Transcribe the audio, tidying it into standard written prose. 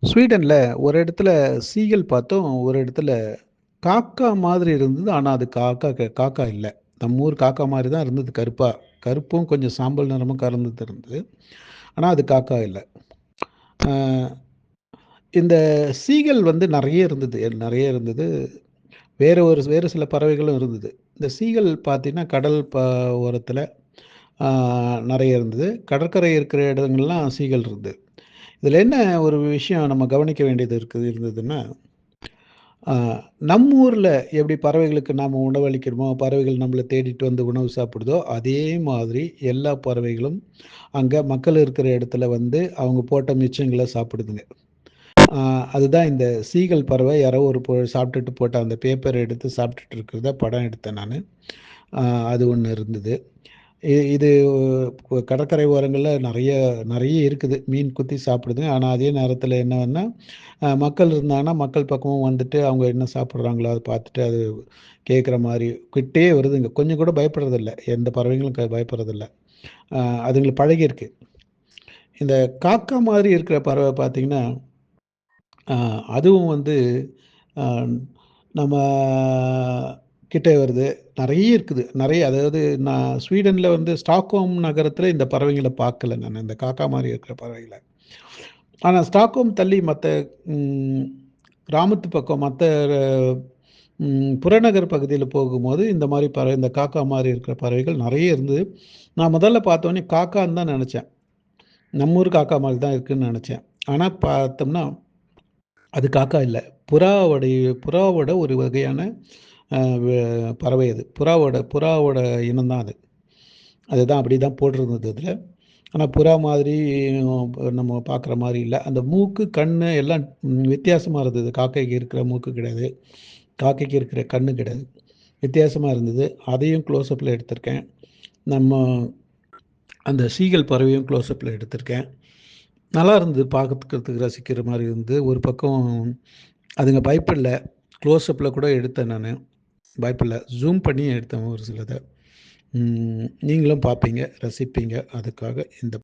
ஸ்வீடன்ல ஒரு இடத்துல சீகல் பார்த்தோம். ஒரு இடத்துல காக்கா மாதிரி இருந்தது. ஆனா அது காக்கா இல்ல. நம்ம ஊர் காக்கா மாரி தான் இருந்தது கருப்பா. கருப்பும் கொஞ்சம் சாம்பல் நிறமும் கலந்தது இருந்தது. ஆனா அது காக்கா இல்ல. அ இந்த சீகல் வந்து நெறைய இருந்தது. நெறைய இருந்தது. வேறு சில பறவைகளும் இருந்தது. இந்த சீகல் பார்த்தீங்கன்னா, கடல் ஓரத்தில ஆ நெறைய இருந்தது. கடற்கரை இருக்கிற இடங்கள்லாம் சீகல் இருந்தது. இதில என்ன ஒரு விஷயம் நம்ம கவனிக்க வேண்டியது இருந்ததுன்னா ஆ, நம்ம ஊர்ல எப்படி பறவைகளுக்கு நாம உணவளிக்கிறோமோ, பறவைகள் நம்மள தேடிட்டு வந்து உணவு சாப்பிடுதோ, அதே மாதிரி எல்லா பறவைகளும் அங்க மக்கள் இருக்கிற இடத்துல வந்து அவங்க போட்ட மிச்சங்கள சாப்பிடுதுங்க. ஆ அதுதான் இந்த சீகல் பறவை யாரோ ஒரு சாப்பிட்டுட்டு போட்ட அந்த பேப்பர எடுத்து சாப்பிட்டுட்டு இருக்கிறத படம் எடுத்தேன் நானு. ஆ அது ஒண்ணு இருந்தது. இது கடற்கரை ஓரங்கள்ல நெறைய நெறைய இருக்குது. மீன் குத்தி சாப்பிடுதுங்க. ஆனா, அதே நேரத்தில என்னன்னா, மக்கள் இருந்தாங்கன்னா, மக்கள் பக்கமும் வந்துட்டு அவங்க என்ன சாப்பிடுறாங்களோ, அத பார்த்துட்டு அது கேட்குற மாரி கிட்டயே வருதுங்க. கொஞ்சம் கூட பயப்படுறதில்ல. எந்த பறவைகளும் பயப்படுறதில்ல. அ அதுங்களுக்கு பழகியிருக்கு. இந்த காக்கா மாரி இருக்கிற பறவை பார்த்தீங்கன்னா, அ அதுவும் வந்து அ நம்ம கிட்ட வருது. நெறைய இருக்குது. நெறைய அதாவது நான் ஸ்வீடன்ல வந்து ஸ்டாக்ஹோம் நகரத்தில இந்த பறவைங்கள பார்க்கல நானு. இந்த காக்கா மாரி இருக்கிற பறவைகள. ஆனா ஸ்டாக்ஹோம் தள்ளி மத்த ம் கிராமத்து பக்கம் மத்த புறநகர் பகுதியில போகும்போது இந்த மாரி இந்த காக்கா மாரி இருக்கிற பறவைகள் நெறைய இருந்தது. நான் முதல்ல பார்த்தோனே காக்கான்னு தான் நெனச்சேன். நம்ம ஊர் காக்கா மாரி தான் இருக்குன்னு நெனச்சேன். ஆனா பார்த்தோம்னா, அது காக்கா இல்ல. புறாவோட ஒரு வகையான அ வெ பறவை அது. புறாவோட இனம் தான் அது. அதுதான் அப்படி தான் போட்டிருந்தது அதில. ஆனா புறா மாதிரி நம்ம பார்க்குற மாரி இல்ல. அந்த மூக்கு, கண்ணு எல்லாம் வித்தியாசமா இருந்தது. காக்கைக்கு இருக்கிற மூக்கு கிடையாது. காக்கைக்கு இருக்கிற கண்ணு கிடையாது. வித்தியாசமா இருந்தது. அதையும் க்ளோஸ்அப்ல எடுத்திருக்கேன். நம்ம அந்த சீகல் பறவையும் க்ளோஸ்அப்ல எடுத்திருக்கேன். நல்லா இருந்தது பார்க்கறதுக்கு ரசிக்கிற மாரி இருந்தது. ஒரு பக்கம் அதுங்க பயப்படல. க்ளோஸ்அப்ல கூட எடுத்தேன் நானு. பயப்படல. ஜூம் பண்ணி எடுத்தேன் ஒரு சிலத. நீங்களும் பார்ப்பீங்க, ரசிப்பீங்க. அதுக்காக இந்த